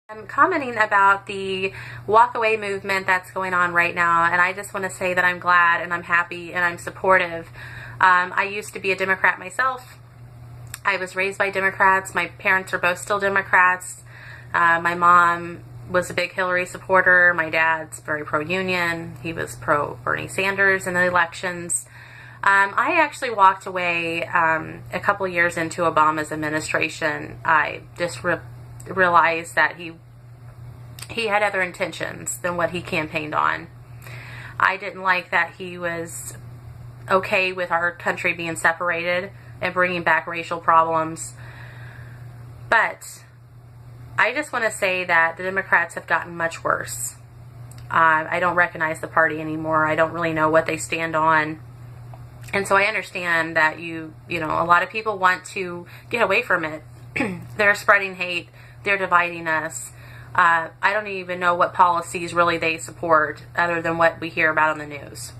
I'm commenting about the walkaway movement that's going on right now, and I just want to say that I'm glad and I'm happy and I'm supportive. I used to be a Democrat myself. I was raised by Democrats. My parents are both still Democrats. My mom was a big Hillary supporter. My dad's very pro-union. He was pro-Bernie Sanders in the elections. I actually walked away a couple years into Obama's administration. I just realized that he had other intentions than what he campaigned on. I didn't like that he was okay with our country being separated and bringing back racial problems. But I just want to say that the Democrats have gotten much worse. I don't recognize the party anymore. I don't really know what they stand on. And so I understand that you know, a lot of people want to get away from it. They're spreading hate. They're dividing us. I don't even know what policies really they support other than what we hear about on the news.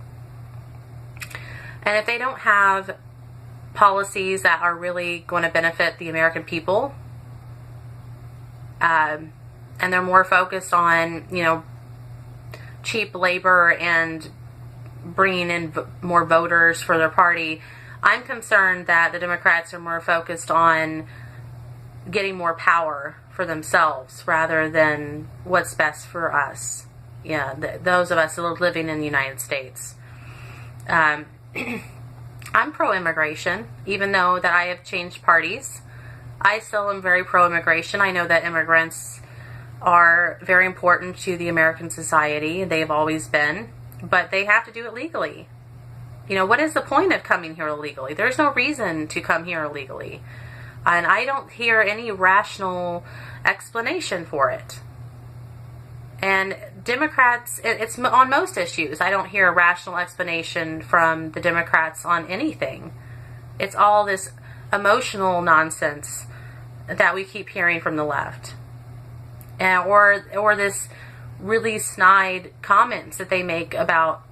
And if they don't have policies that are really going to benefit the American people, and they're more focused on, you know, cheap labor and bringing in more voters for their party, I'm concerned that the Democrats are more focused on getting more power for themselves rather than what's best for us. Yeah, those of us that are living in the United States. I'm pro-immigration, even though that I have changed parties. I still am very pro-immigration. I know that immigrants are very important to the American society. They've always been. But they have to do it legally. You know, what is the point of coming here illegally? There's no reason to come here illegally. And I don't hear any rational explanation for it. And Democrats, it's on most issues, I don't hear a rational explanation from the Democrats on anything. It's all this emotional nonsense that we keep hearing from the left. Or this really snide comments that they make about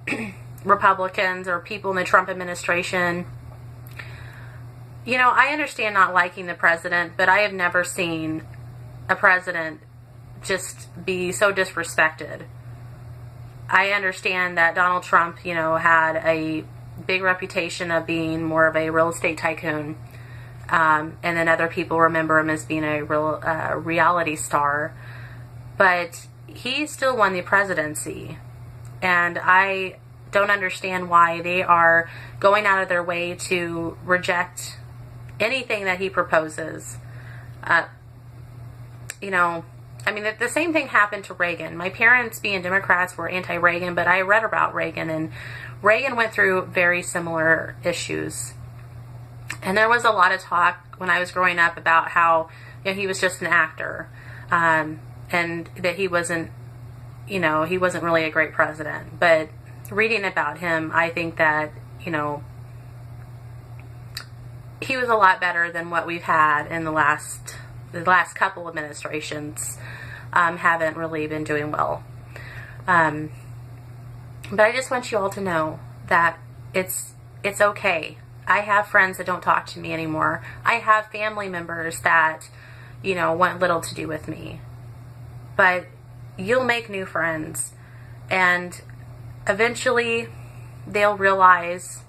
Republicans or people in the Trump administration. You know, I understand not liking the president, but I have never seen a president just be so disrespected. I understand that Donald Trump, you know, had a big reputation of being more of a real estate tycoon, and then other people remember him as being a reality star. But he still won the presidency, and I don't understand why they are going out of their way to reject anything that he proposes. You know, I mean, the same thing happened to Reagan. My parents, being Democrats, were anti-Reagan, but I read about Reagan, and Reagan went through very similar issues. And there was a lot of talk when I was growing up about how, you know, he was just an actor, and that he wasn't, you know, he wasn't really a great president. But reading about him, I think that, you know, he was a lot better than what we've had in the last couple administrations. Haven't really been doing well. But I just want you all to know that it's okay. I have friends that don't talk to me anymore. I have family members that, you know, want little to do with me. But you'll make new friends, and eventually they'll realize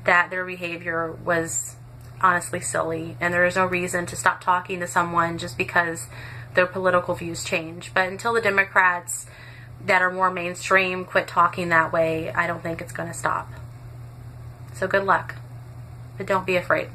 that their behavior was honestly silly, and there is no reason to stop talking to someone just because their political views change. But until the Democrats that are more mainstream quit talking that way, I don't think it's going to stop. So good luck, but don't be afraid.